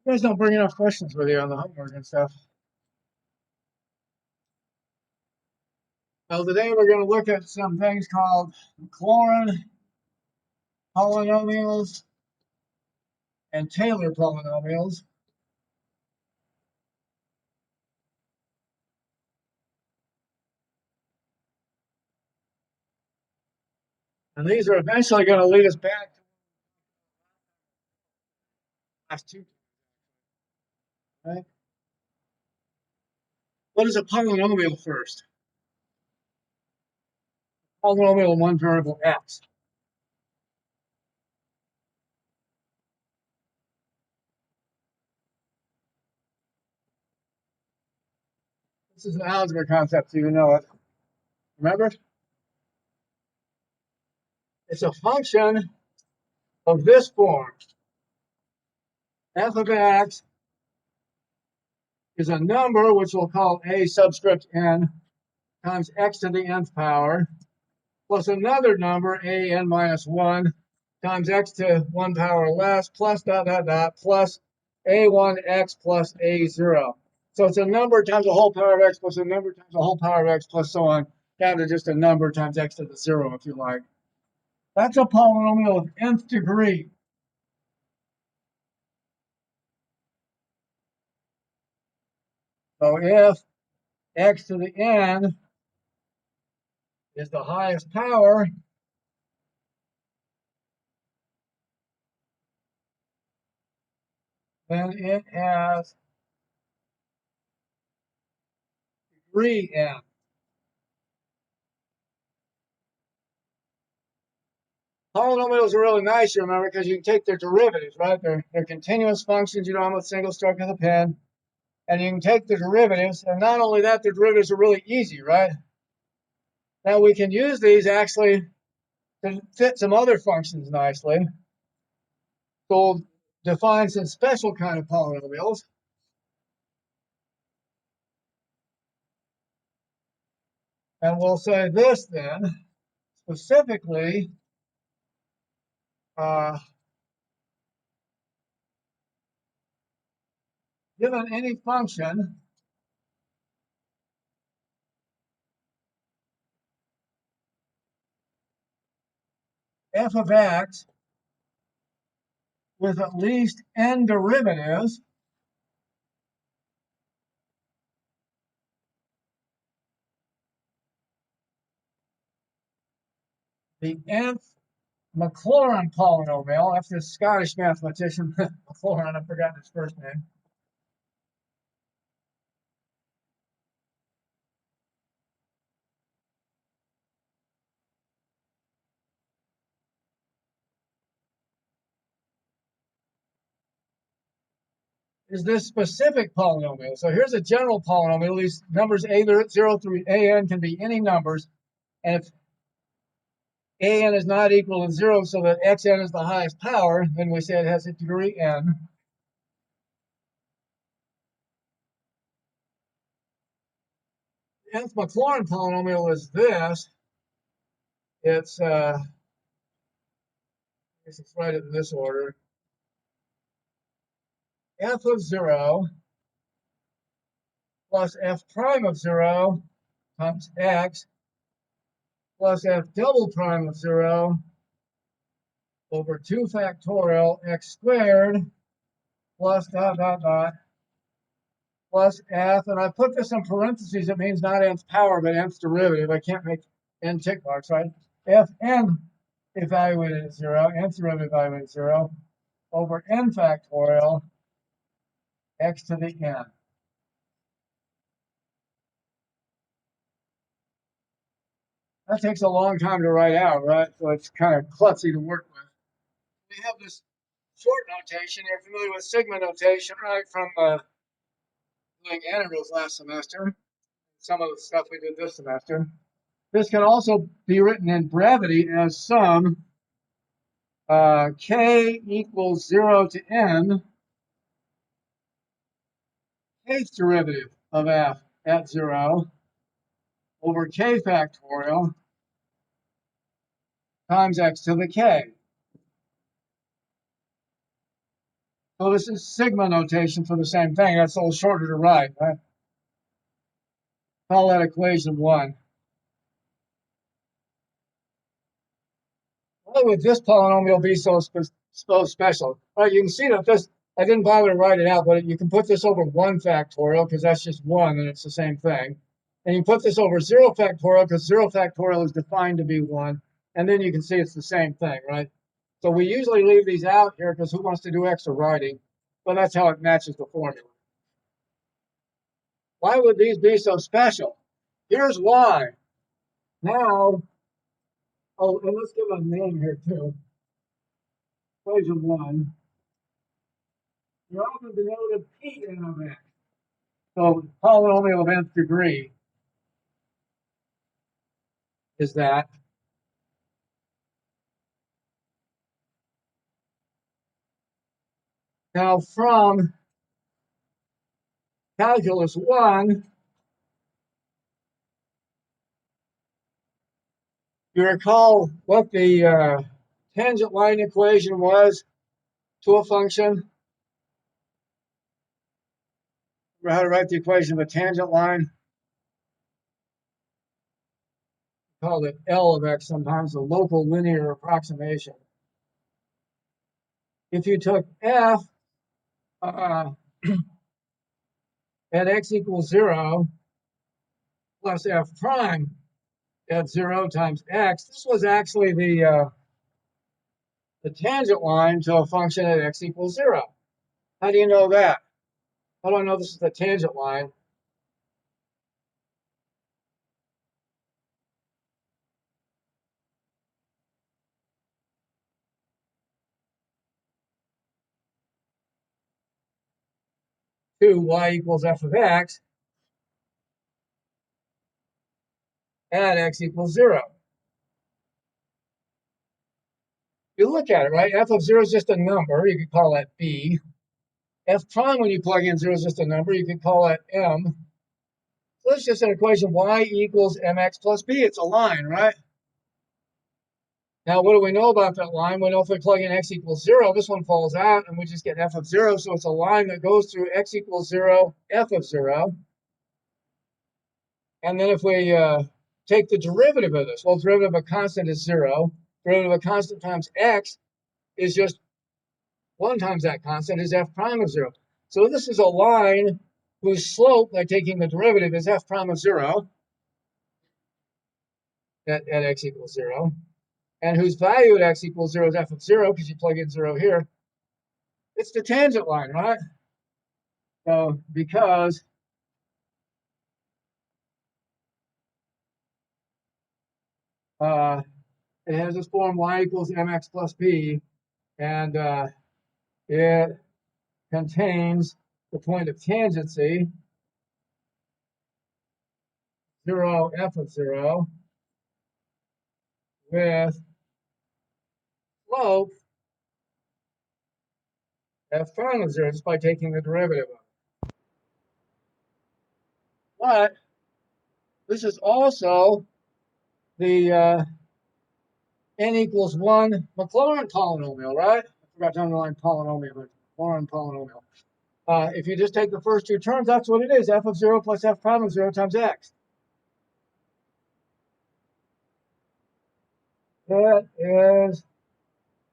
You guys don't bring enough questions with you on the homework and stuff. Well, today we're going to look at some things called Maclaurin polynomials and Taylor polynomials. And these are eventually going to lead us back to the last two. Right? What is a polynomial first? Polynomial in one variable x. This is an algebra concept, so you know it. Remember? It's a function of this form. F of x is a number which we'll call a subscript n times x to the nth power plus another number a n minus 1 times x to 1 power less plus dot dot dot plus a1x plus a0. So it's a number times a whole power of x plus a number times a whole power of x plus so on down to just a number times x to the 0 if you like. That's a polynomial of nth degree. So if x to the n is the highest power, then it has degree n. Polynomials are really nice, you remember, because you can take their derivatives, right? They're continuous functions you know with a single stroke of the pen. And you can take the derivatives, and not only that, the derivatives are really easy, right? Now we can use these actually to fit some other functions nicely. So we'll define some special kind of polynomials. And we'll say this then, specifically, given any function f of x with at least n derivatives, the nth Maclaurin polynomial, after the Scottish mathematician, Maclaurin, I've forgotten his first name. Is this specific polynomial. So here's a general polynomial. These numbers a0 through an can be any numbers. And if an is not equal to 0 so that xn is the highest power, then we say it has a degree n. The nth Maclaurin polynomial is this. It's, I guess it's right in this order. F of 0 plus f prime of 0 times x plus f double prime of 0 over 2 factorial x squared plus dot dot dot plus f, and I put this in parentheses. It means not nth power, but nth derivative. I can't make n tick marks, right? Fn evaluated at 0, nth derivative evaluated at 0, over n factorial x to the n. That takes a long time to write out, right? So it's kind of klutzy to work with. We have this short notation. You're familiar with sigma notation, right, from doing integrals last semester. Some of the stuff we did this semester. This can also be written in brevity as sum k equals 0 to n, kth derivative of f at 0 over k factorial times x to the k. So this is sigma notation for the same thing. That's a little shorter to write, right? Call that equation 1. Why would this polynomial be so special? All right, you can see that this, I didn't bother to write it out, but you can put this over 1 factorial because that's just 1 and it's the same thing. And you put this over 0 factorial because 0 factorial is defined to be 1. And then you can see it's the same thing, right? So we usually leave these out here because who wants to do extra writing? But that's how it matches the formula. Why would these be so special? Here's why. Now, oh, and let's give a name here too. Equation 1. You're often denoted Pn of x. So polynomial of nth degree is that. Now from calculus 1, you recall what the tangent line equation was to a function. Remember how to write the equation of a tangent line? We call it L of x sometimes, the local linear approximation. If you took f at x equals 0 plus f prime at 0 times x, this was actually the tangent line to a function at x equals 0. How do you know that? How do I know this is the tangent line? To y equals f of x at x equals 0. You look at it, right? F of 0 is just a number. You could call that b. F prime, when you plug in 0, is just a number. You could call that m. So it's just an equation y equals mx plus b. It's a line, right? Now, what do we know about that line? We know if we plug in x equals 0, this one falls out, and we just get f of 0. So it's a line that goes through x equals 0, f of 0. And then if we take the derivative of this, well, the derivative of a constant is 0. Derivative of a constant times x is just 1 times that constant is f prime of 0. So this is a line whose slope, by taking the derivative, is f prime of 0 at x equals 0. And whose value at x equals 0 is f of 0, because you plug in 0 here. It's the tangent line, right? So because it has this form y equals mx plus b, and it contains the point of tangency, 0 f of 0, with slope f prime of 0, just by taking the derivative of it. But this is also the n equals 1 Maclaurin polynomial, right? I forgot to underline polynomial, Maclaurin polynomial. If you just take the first two terms, that's what it is, f of 0 plus f prime of 0 times x. That is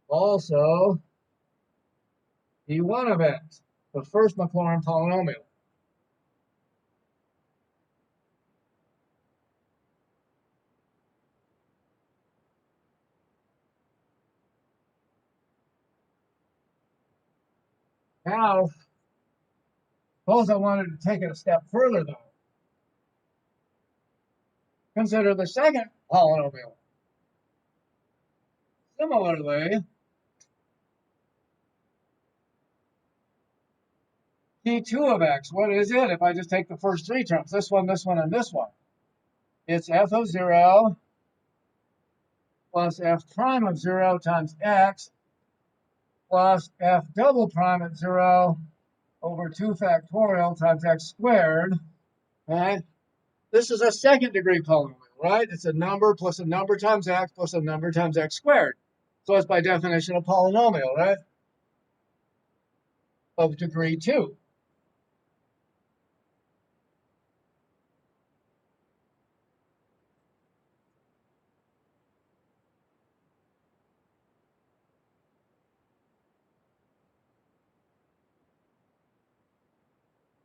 also d1 of x, the first Maclaurin polynomial. Now, suppose I wanted to take it a step further, though. Consider the second polynomial. Similarly, d2 of x, what is it if I just take the first three terms? This one, and this one. It's f of 0 plus f prime of 0 times x plus f double prime at 0 over 2 factorial times x squared. Right? This is a second degree polynomial, right? It's a number plus a number times x plus a number times x squared. So it's by definition a polynomial, right? of degree 2.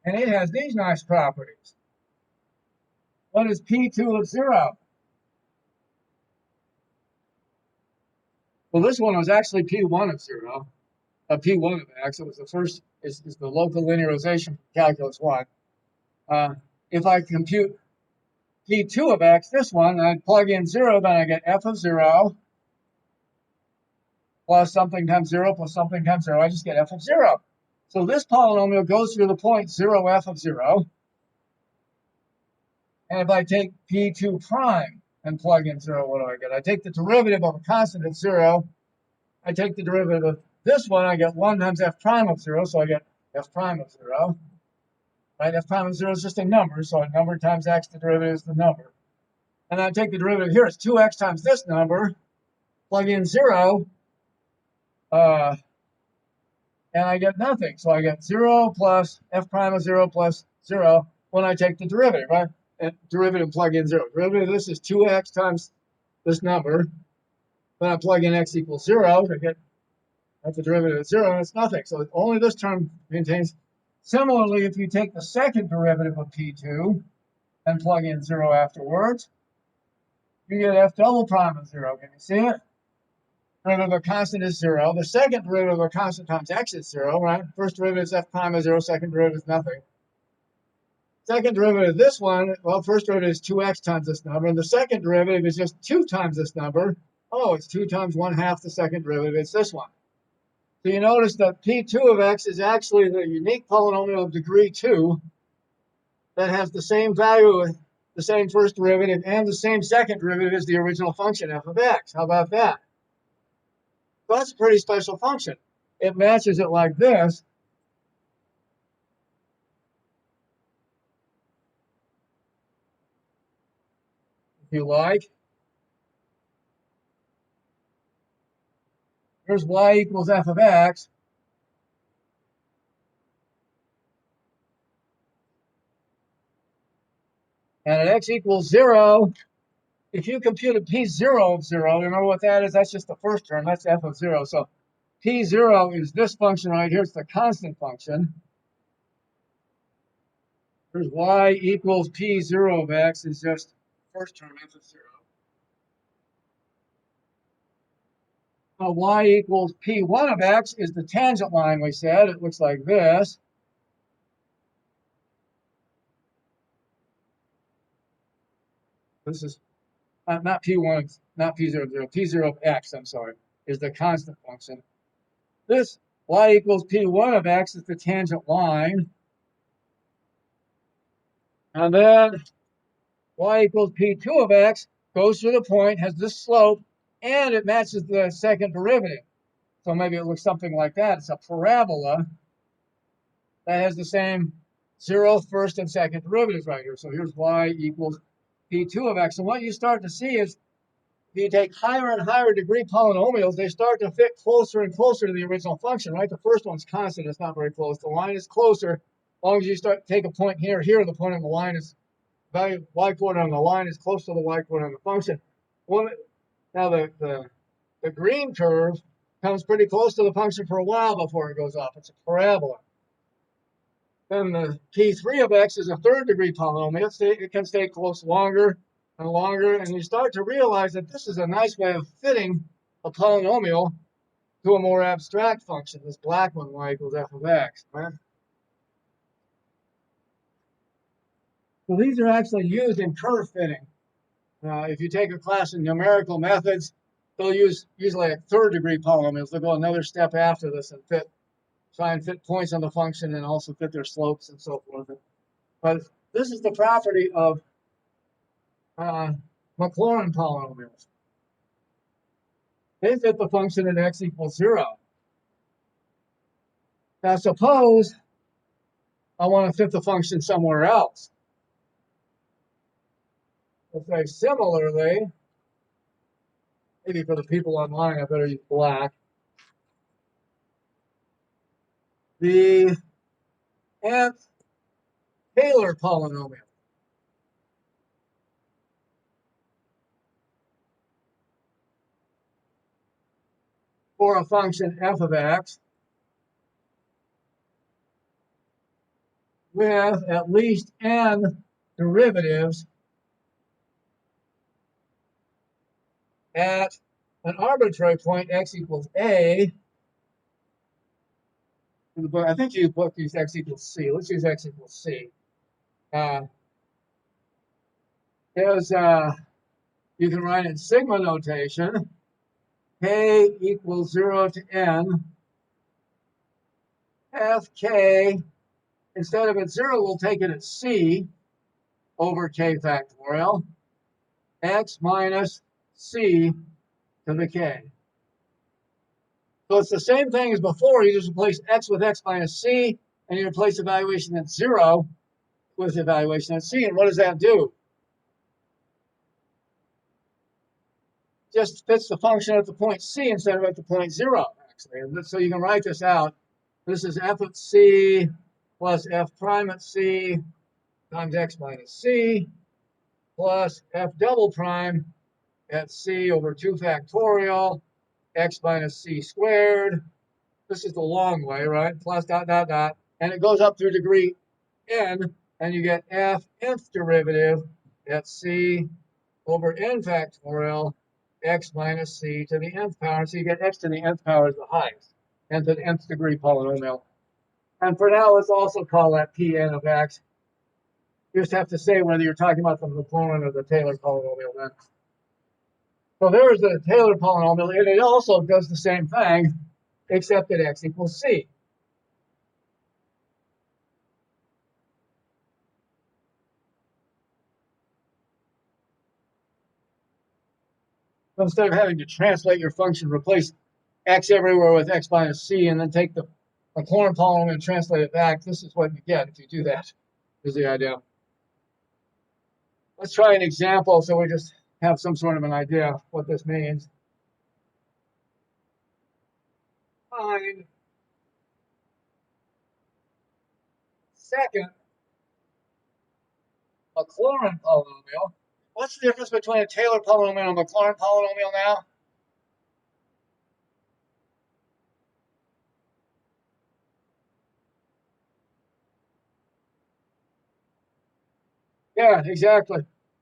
And it has these nice properties. What is P2 of 0? Well, this one was actually P1 of 0. P1 of x. It was the first, is the local linearization from calculus 1. If I compute P2 of x, this one, I plug in 0, then I get f of 0 plus something times 0 plus something times 0. I just get f of 0. So this polynomial goes through the point 0f of 0. And if I take P2 prime and plug in 0, what do I get? I take the derivative of a constant at 0. I take the derivative of this one, I get 1 times f prime of 0, so I get f prime of 0. Right? F prime of 0 is just a number, so a number times x, the derivative is the number. And I take the derivative here, it's 2x times this number, plug in 0, and I get nothing. So I get 0 plus f prime of 0 plus 0 when I take the derivative, right? And derivative plug in 0. Derivative of this is 2x times this number. Then I plug in x equals 0, I get that's the derivative of 0, and it's nothing. So only this term contains. Similarly, if you take the second derivative of P2 and plug in 0 afterwards, you get f double prime of 0. Can you see it? Derivative of a constant is 0. The second derivative of a constant times x is 0, right? First derivative is f prime of 0. Second derivative is nothing. Second derivative of this one, well, first derivative is 2x times this number, and the second derivative is just 2 times this number. Oh, it's 2 times 1/2 the second derivative. It's this one. So you notice that P2 of x is actually the unique polynomial of degree 2 that has the same value, the same first derivative, and the same second derivative as the original function f of x. How about that? So that's a pretty special function. It matches it like this. If you like. Here's y equals f of x. And at x equals 0, if you computed P0 of 0, remember what that is? That's just the first term. That's f of 0. So P0 is this function right here. It's the constant function. Here's y equals P0 of x is just first term f of 0. Now y equals P1 of x is the tangent line we said. It looks like this. This is not P1, not P0, P0 of x, I'm sorry, is the constant function. This y equals P1 of x is the tangent line. And then y equals P2 of x goes through the point, has this slope, and it matches the second derivative. So maybe it looks something like that. It's a parabola that has the same 0th, first, and second derivatives right here. So here's y equals P2 of x. And what you start to see is if you take higher and higher degree polynomials, they start to fit closer and closer to the original function, right? The first one's constant. It's not very close. The line is closer. As long as you take a point here, the point on the line is value y coordinate on the line is close to the y coordinate on the function. Well, now the green curve comes pretty close to the function for a while before it goes off. It's a parabola. Then the P3 of x is a third degree polynomial. It can stay close longer and longer, and you start to realize that this is a nice way of fitting a polynomial to a more abstract function, this black one, y equals f of x. Right? So these are actually used in curve fitting. If you take a class in numerical methods, they'll use usually like third degree polynomials. They'll go another step after this and try and fit points on the function and also fit their slopes and so forth. But this is the property of Maclaurin polynomials. They fit the function at x equals 0. Now suppose I want to fit the function somewhere else. Let's say similarly, maybe for the people online, I better use black. the nth Taylor polynomial for a function f of x with at least n derivatives at an arbitrary point x equals a. I think you both use x equals c. Let's use x equals c. Because you can write in sigma notation, k equals 0 to n, fk, instead of at 0, we'll take it at c over k factorial, x minus c to the k. So it's the same thing as before. You just replace x with x minus c, and you replace evaluation at 0 with evaluation at c. And what does that do? Just fits the function at the point c instead of at the point 0, actually. And so you can write this out. This is f at c plus f prime at c times x minus c plus f double prime at c over 2 factorial x minus c squared. This is the long way, right? Plus dot, dot, dot. And it goes up through degree n, and you get f nth derivative at c over n factorial x minus c to the nth power. So you get x to the nth power is the highest, n to the nth degree polynomial. And for now, let's also call that Pn of x. You just have to say whether you're talking about the Maclaurin or the Taylor polynomial then. So there's the Taylor polynomial, and it also does the same thing, except at x equals c. So instead of having to translate your function, replace x everywhere with x minus c, and then take the Maclaurin polynomial and translate it back, this is what you get if you do that, is the idea. Let's try an example so we just have some sort of an idea of what this means. Find second Maclaurin polynomial. What's the difference between a Taylor polynomial and a Maclaurin polynomial now? Yeah, exactly.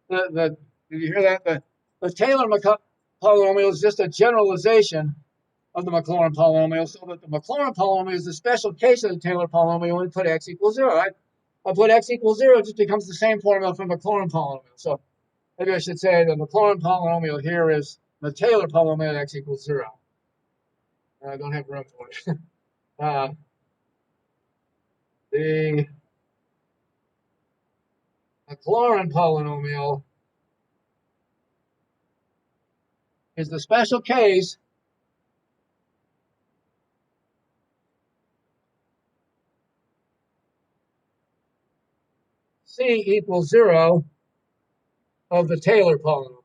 Did you hear that? The Taylor polynomial is just a generalization of the Maclaurin polynomial, so that the Maclaurin polynomial is a special case of the Taylor polynomial when we put x equals 0. Right? I put x equals 0, it just becomes the same formula from the Maclaurin polynomial. So maybe I should say the Maclaurin polynomial here is the Taylor polynomial at x equals 0. I don't have room for it. The Maclaurin polynomial is the special case c equals 0 of the Taylor polynomial.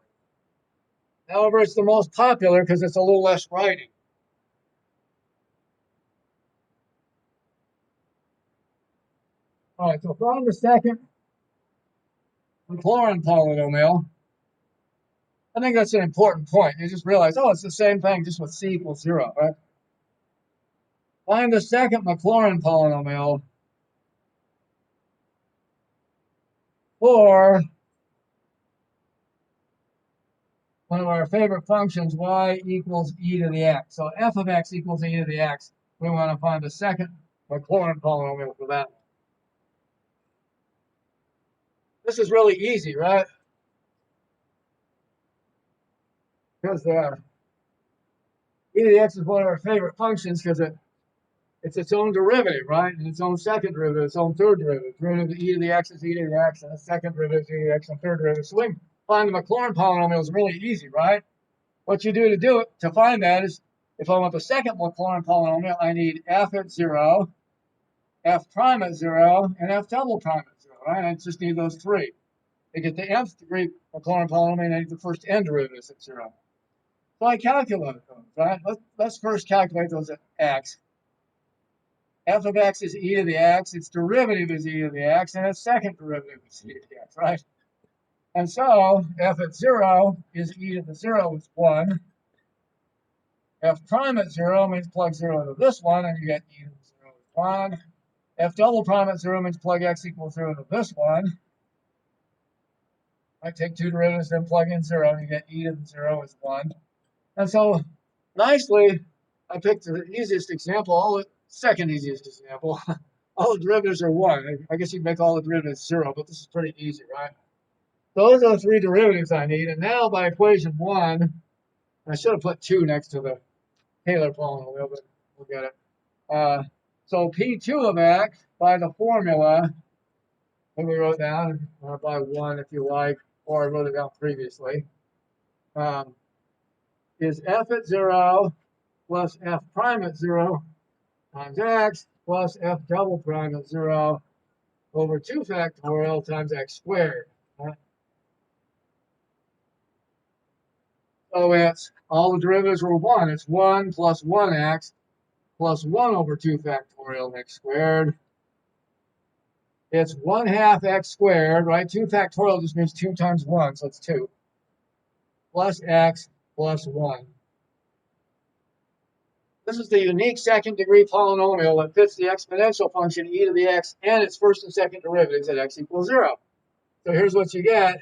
However, it's the most popular because it's a little less writing. All right, so find the second Maclaurin polynomial. I think that's an important point. You just realize, oh, it's the same thing, just with c equals 0, right? Find the second Maclaurin polynomial for one of our favorite functions, y equals e to the x. So f of x equals e to the x. We want to find the second Maclaurin polynomial for that. This is really easy, right? Because e to the x is one of our favorite functions because it's its own derivative, right? And its own second derivative, its own third derivative. Derivative of e to the x is e to the x, and the second derivative is e to the x, and third derivative. So we can find the Maclaurin polynomial is really easy, right? What you do it to find that is, if I want the second Maclaurin polynomial, I need f at 0, f prime at 0, and f double prime at 0, right? I just need those three. To get the nth degree Maclaurin polynomial, I need the first n derivatives at 0. So I calculate those, right? Let's first calculate those at x. f of x is e to the x, its derivative is e to the x, and its second derivative is e to the x, right? And so f at 0 is e to the 0 is 1. F prime at 0 means plug 0 into this one, and you get e to the 0 is 1. F double prime at 0 means plug x equals 0 to this one. I take two derivatives, then plug in 0, and you get e to the 0 is 1. And so, nicely, I picked the easiest example, second easiest example. All the derivatives are 1. I guess you'd make all the derivatives 0, but this is pretty easy, right? Those are the three derivatives I need. And now by equation 1, I should have put 2 next to the Taylor polynomial, but we'll get it. So P2 of x by the formula that we wrote down, by 1 if you like, or I wrote it down previously, is f at 0 plus f prime at 0 times x plus f double prime at 0 over 2 factorial times x squared. So it's all the derivatives were 1. It's 1 plus 1x plus 1 over 2 factorial x squared. It's 1/2 x squared, right? 2 factorial just means 2 times 1, so it's 2. Plus x plus 1. This is the unique second degree polynomial that fits the exponential function e to the x and its first and second derivatives at x equals 0. So here's what you get.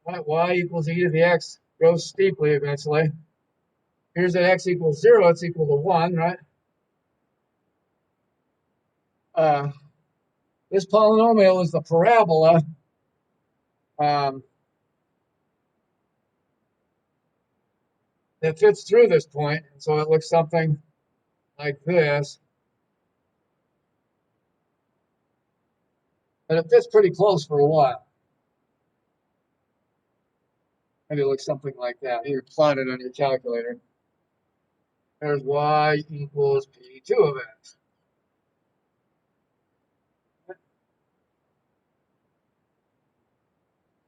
Right, y equals e to the x grows steeply eventually. Here's at x equals 0, it's equal to 1, right? This polynomial is the parabola that fits through this point. And so it looks something like this. And it fits pretty close for a while. Maybe it looks something like that. You plot it on your calculator. There's y equals P2 of x.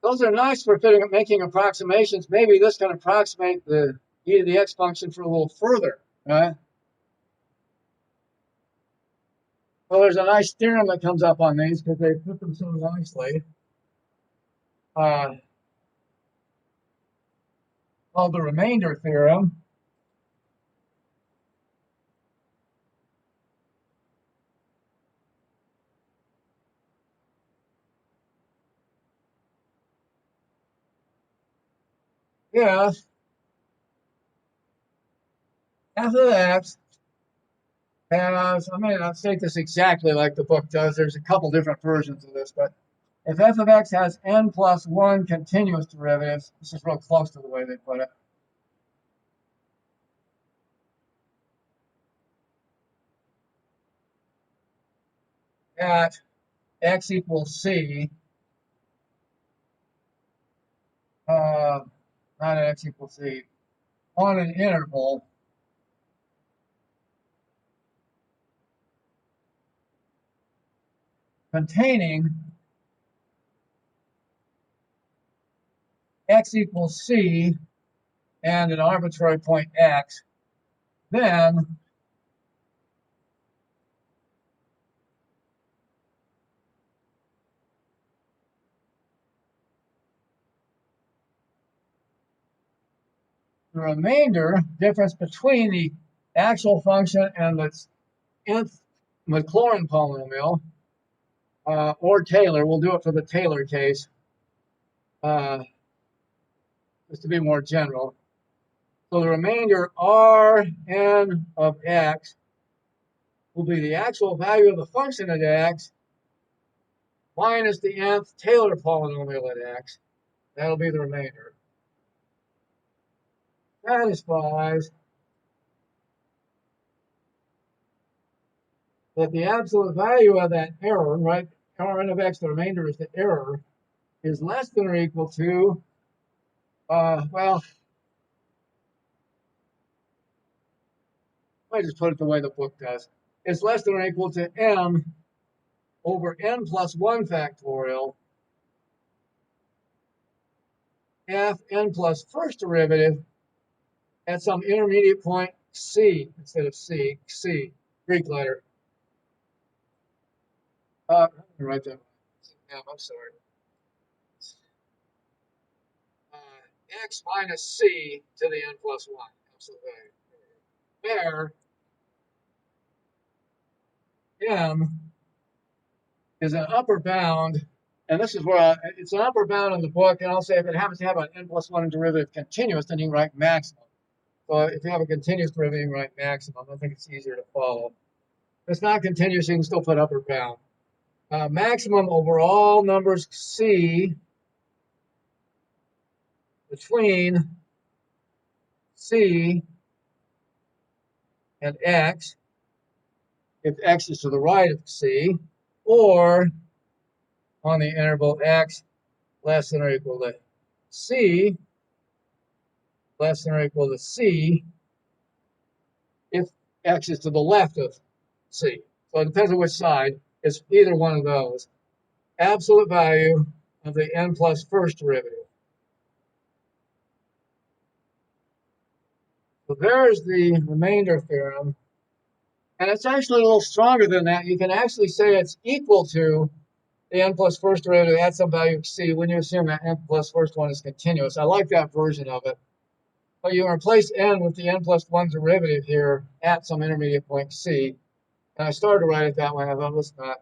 Those are nice for making approximations. Maybe this can approximate the e to the x function for a little further, right? Well, there's a nice theorem that comes up on these because they put them so nicely. Called the remainder theorem. If f of x has, I may not state this exactly like the book does. There's a couple different versions of this, but if f of x has n plus 1 continuous derivatives, this is real close to the way they put it. At x equals c, not at x equals c, on an interval containing x equals c and an arbitrary point x, then the remainder difference between the actual function and its nth Maclaurin polynomial, or Taylor, we'll do it for the Taylor case, just to be more general. So the remainder Rn of x will be the actual value of the function at x minus the nth Taylor polynomial at x. That'll be the remainder. Satisfies that the absolute value of that error, right? Rn of x, the remainder is the error, is less than or equal to, well, I just put it the way the book does. It's less than or equal to m over n plus 1 factorial f n plus first derivative at some intermediate point C instead of C, C, Greek letter. Let me write that. I'm sorry. X minus C to the n plus 1. So there, M is an upper bound, and this is where it's an upper bound in the book, and I'll say if it happens to have an n plus 1 derivative continuous, then you can write maximum. So if you have a continuous derivative, you can write maximum. I think it's easier to follow. If it's not continuous, you can still put upper bound. Maximum over all numbers C between C and X, if X is to the right of C, or on the interval X less than or equal to C, less than or equal to C, if X is to the left of C. So it depends on which side. It's either one of those. Absolute value of the n plus first derivative. So there's the remainder theorem. And it's actually a little stronger than that. You can actually say it's equal to the n plus first derivative at some value of C when you assume that n plus first one is continuous. I like that version of it. But you replace n with the n plus 1 derivative here at some intermediate point C. And I started to write it that way. I thought, let's not.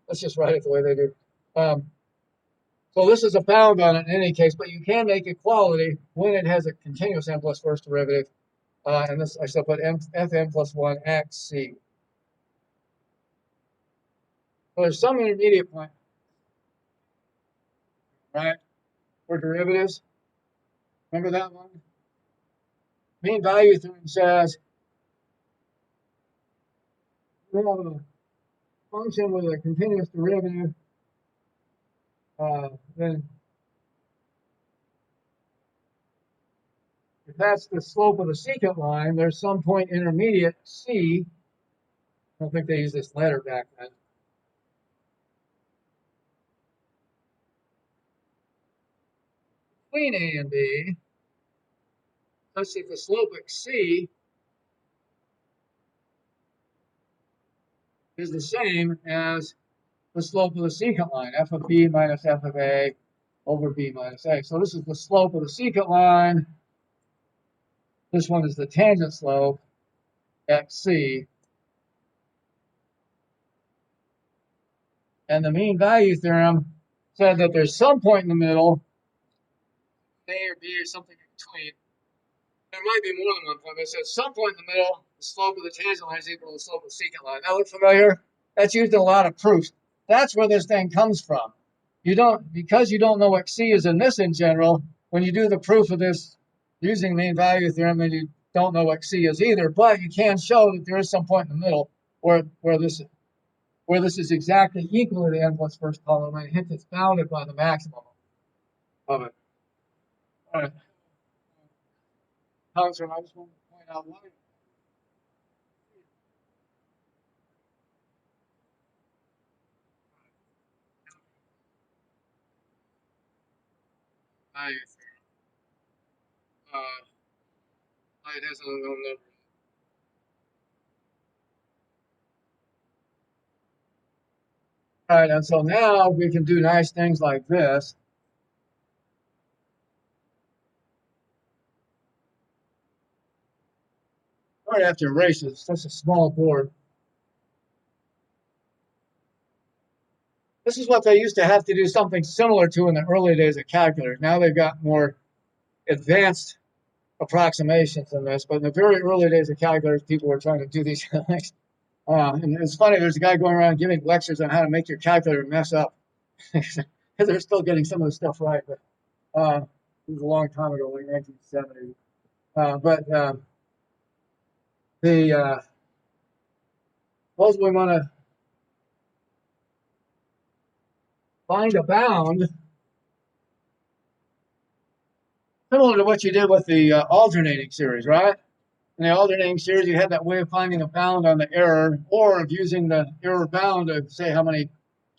Let's just write it the way they do. So this is a bound on it in any case, but you can make equality when it has a continuous n plus first derivative. And this, I shall put fn plus 1 x c. So there's some intermediate point, right, for derivatives. Remember that one? Mean value theorem says we have a function with a continuous derivative, then if that's the slope of the secant line, there's some point intermediate C. I don't think they used this letter back then. Between A and B, let's see if the slope at C is the same as the slope of the secant line, f of B minus f of A over B minus A. So this is the slope of the secant line. This one is the tangent slope at C. And the mean value theorem said that there's some point in the middle, A or B or something in between. There might be more than one point, but it says some point in the middle, the slope of the tangent line is equal to the slope of the secant line. That look familiar? That's used in a lot of proofs. That's where this thing comes from. You don't, because you don't know what C is in this in general, when you do the proof of this using mean value theorem, then you don't know what C is either, but you can show that there is some point in the middle where this is exactly equal to the n plus first column, and hence it's bounded by the maximum of it. All right. I just want to point out one. Value theorem. It has an unknown number. All right, and so now we can do nice things like this. Sorry, I have to erase it. It's such a small board. This is what they used to have to do something similar to in the early days of calculators. Now they've got more advanced approximations than this, but in the very early days of calculators, people were trying to do these things. And it's funny, there's a guy going around giving lectures on how to make your calculator mess up. Because they're still getting some of the stuff right, but it was a long time ago, like 1970. Suppose we want to find a bound similar to what you did with the alternating series, right? In the alternating series, you had that way of finding a bound on the error, or of using the error bound to say how many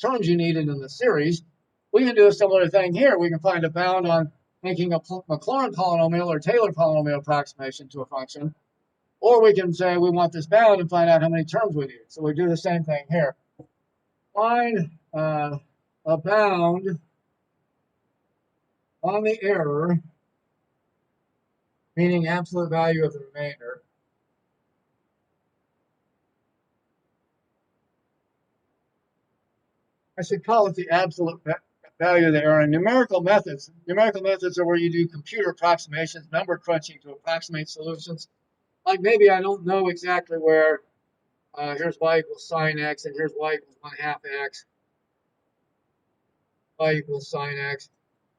terms you needed in the series. We can do a similar thing here. We can find a bound on making a Maclaurin polynomial or Taylor polynomial approximation to a function. Or we can say we want this bound and find out how many terms we need. So we do the same thing here. Find a bound on the error, meaning absolute value of the remainder. I should call it the absolute value of the error. And numerical methods are where you do computer approximations, number crunching to approximate solutions. Like maybe I don't know exactly where, here's y equals sine x, and here's y equals 1/2 x, y equals sine x.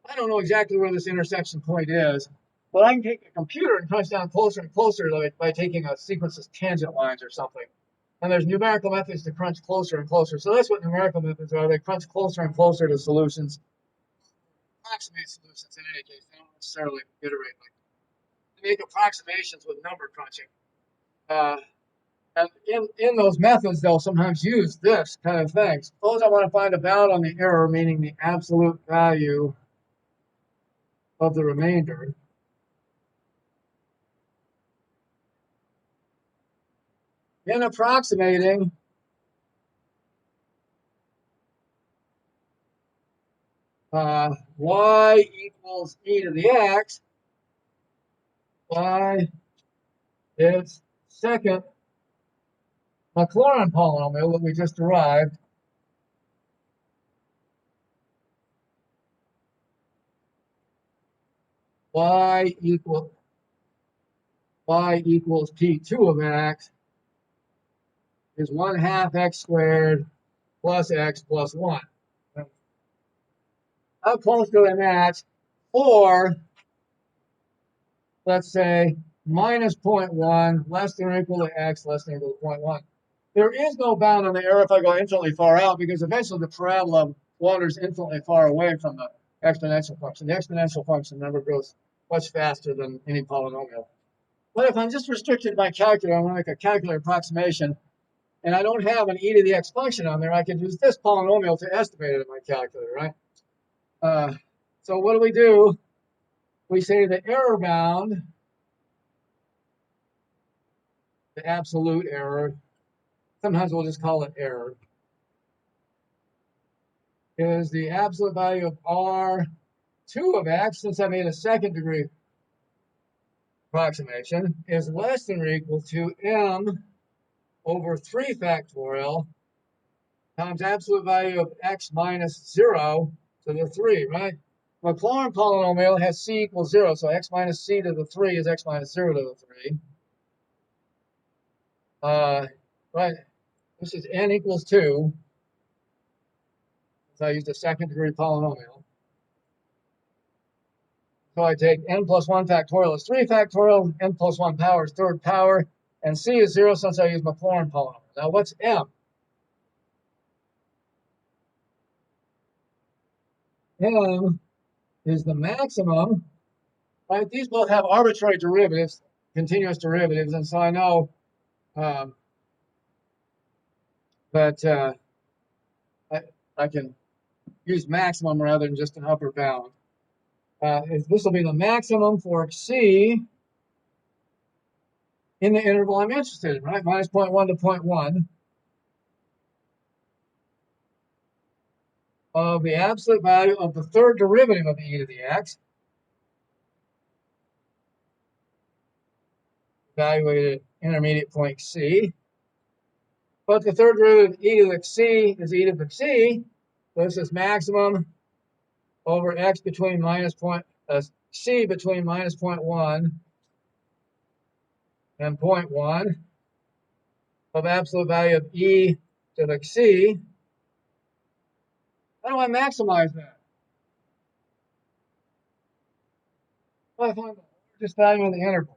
I don't know exactly where this intersection point is, but I can take a computer and crunch down closer and closer by taking a sequence of tangent lines or something. And there's numerical methods to crunch closer and closer. So that's what numerical methods are. They crunch closer and closer to solutions, approximate solutions in any case. They don't necessarily iterate like that. They make approximations with number crunching. And in those methods, they'll sometimes use this kind of thing. Suppose I want to find a bound on the error, meaning the absolute value of the remainder. In approximating, y equals e to the x by its second Maclaurin polynomial that we just derived, y equals p2 of x is 1/2 x squared plus x plus 1. How close do they match? Or, let's say, minus 0.1 less than or equal to x less than or equal to 0.1. There is no bound on the error if I go infinitely far out, because eventually the parabola wanders infinitely far away from the exponential function. The exponential function number grows much faster than any polynomial. But if I'm just restricted by calculator, I want to make a calculator approximation, and I don't have an e to the x function on there, I can use this polynomial to estimate it in my calculator, right? So what do? We say the error bound, the absolute error, sometimes we'll just call it error, is the absolute value of R2 of x, since I made a second degree approximation, is less than or equal to m over 3 factorial times absolute value of x minus 0 to the 3, right? Maclaurin polynomial has c equals 0, so x minus c to the 3 is x minus 0 to the 3. Right, this is n equals 2. So I used a second degree polynomial. So I take n plus 1 factorial is 3 factorial, n plus 1 power is third power, and c is 0 since I use Maclaurin polynomial. Now what's m? M is the maximum, right? These both have arbitrary derivatives, continuous derivatives, and so I know that I can use maximum rather than just an upper bound. This will be the maximum for c in the interval I'm interested in, right? Minus 0.1 to 0.1 of the absolute value of the third derivative of e to the x, evaluated at intermediate point c. But the third derivative of e to the c is e to the c. So this is maximum over x between c between minus 0.1 and 0.1 of absolute value of e to the c. How do I maximize that? Well, I find the largest value in the interval.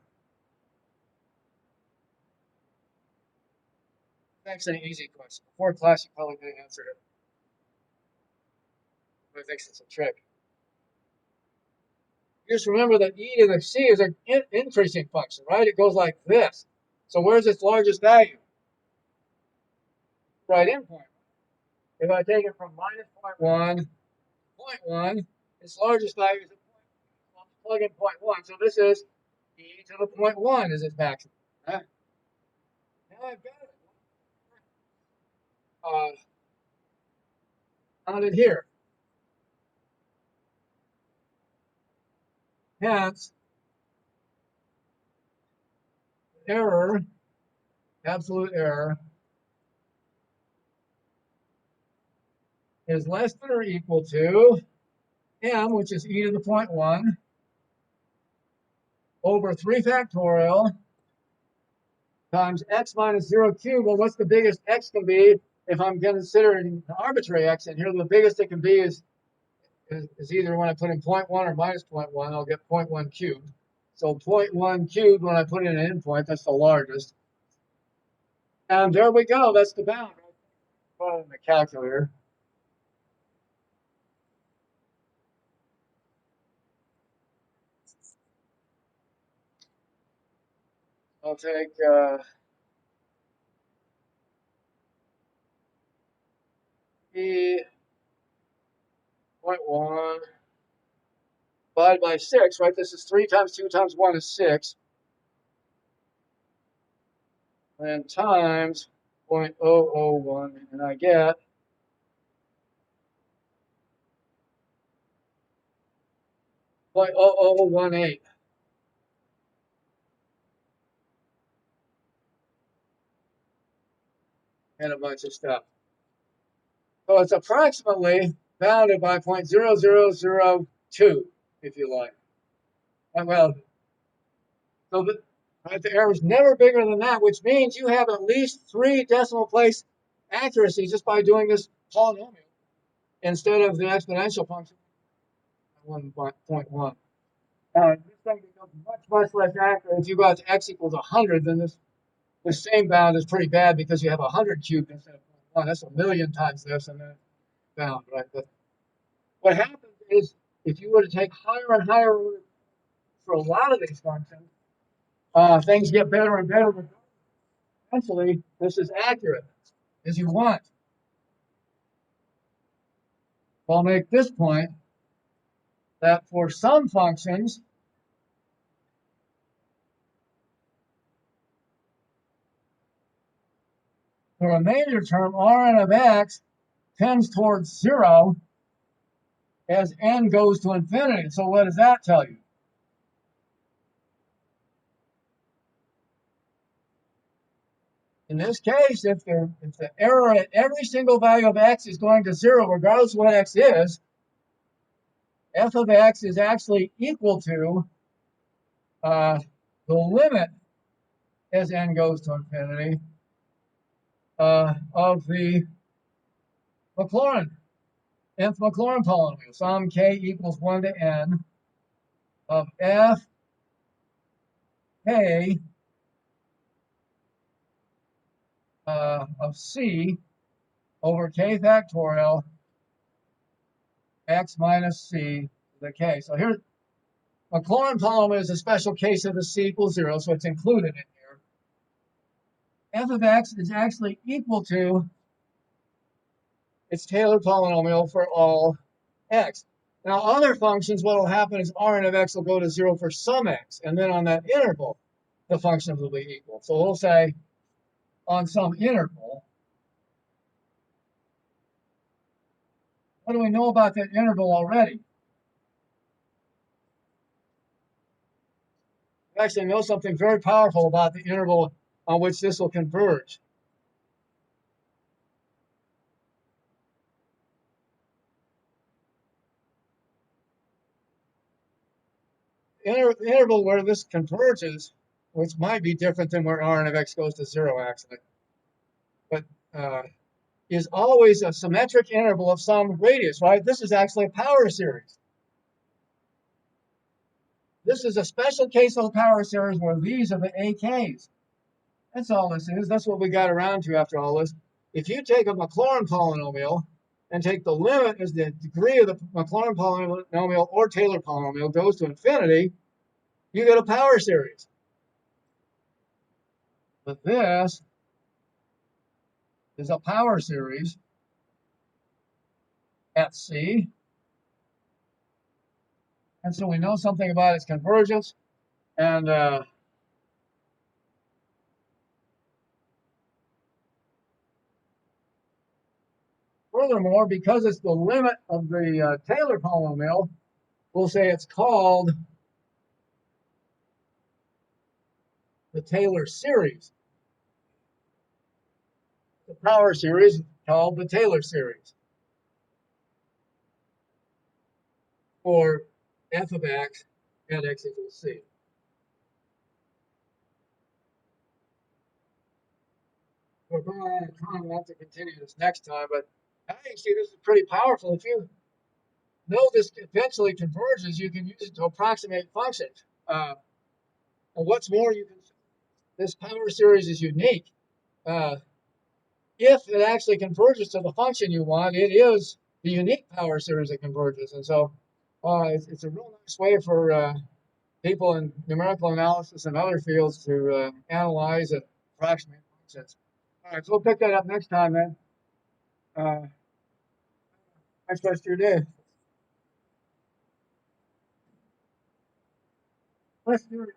That's an easy question. Before class, you probably could have answered it. But I think it's a trick. Just remember that e to the c is an increasing function, right? It goes like this. So where's its largest value? Right in point. If I take it from minus 0.1 to 0.1, its largest value is at 0.1. So I'll plug in 0.1. So this is e to the 0.1 is its maximum. Now I've got it on it here. Hence, error, absolute error, is less than or equal to m, which is e to the 0.1, over 3 factorial times x minus 0 cubed. Well, what's the biggest x can be if I'm considering an arbitrary x? And here the biggest it can be is either when I put in 0.1 or minus 0.1, I'll get 0.1 cubed. So 0.1 cubed, when I put in an endpoint, that's the largest. And there we go. That's the bound. Put it in the calculator. I'll take e.1 divided by 6, right? This is 3 times 2 times 1 is 6. And times 0.001, and I get 0.0018. And a bunch of stuff. So it's approximately bounded by 0.0002, if you like. And well, so the error is never bigger than that, which means you have at least 3 decimal place accuracy just by doing this polynomial instead of the exponential function 1.1. This thing becomes much less accurate. If you go out to x equals 100, then the same bound is pretty bad because you have 100 cubed instead of 1. That's a million times this, and then bound, right? But what happens is if you were to take higher and higher for a lot of these functions, things get better and better. But eventually, this is accurate as you want. I'll make this point that for some functions, the remainder term Rn of x tends towards 0 as n goes to infinity. So what does that tell you? In this case, if the error at every single value of x is going to 0, regardless of what x is, f of x is actually equal to the limit as n goes to infinity of the Maclaurin, nth Maclaurin polynomial. Sum k equals 1 to n of f k of c over k factorial x minus c to the k. So here, Maclaurin polynomial is a special case of the c equals 0, so it's included in here. F of x is actually equal to its Taylor polynomial for all x. Now, other functions, what will happen is Rn of x will go to 0 for some x, and then on that interval, the functions will be equal. So we'll say on some interval, what do we know about that interval already? We actually know something very powerful about the interval on which this will converge. Interval where this converges, which might be different than where Rn of x goes to 0, actually, but is always a symmetric interval of some radius, right? This is actually a power series. This is a special case of a power series where these are the AKs. That's all this is. That's what we got around to after all this. If you take a Maclaurin polynomial and take the limit as the degree of the Maclaurin polynomial or Taylor polynomial goes to infinity, you get a power series. But this is a power series at C. And so we know something about its convergence. And furthermore, because it's the limit of the Taylor polynomial, we'll say it's called the Taylor series. The power series is called the Taylor series, or f of x at x equals c. We're going to have to continue this next time, but I think, see, this is pretty powerful. If you know this eventually converges, you can use it to approximate functions. And what's more, this power series is unique. Uh, if it actually converges to the function you want, it is the unique power series that converges. And so it's a real nice way for people in numerical analysis and other fields to analyze and approximate functions. All right, so we'll pick that up next time, then. Uh, Nice rest of your day. Let's do it.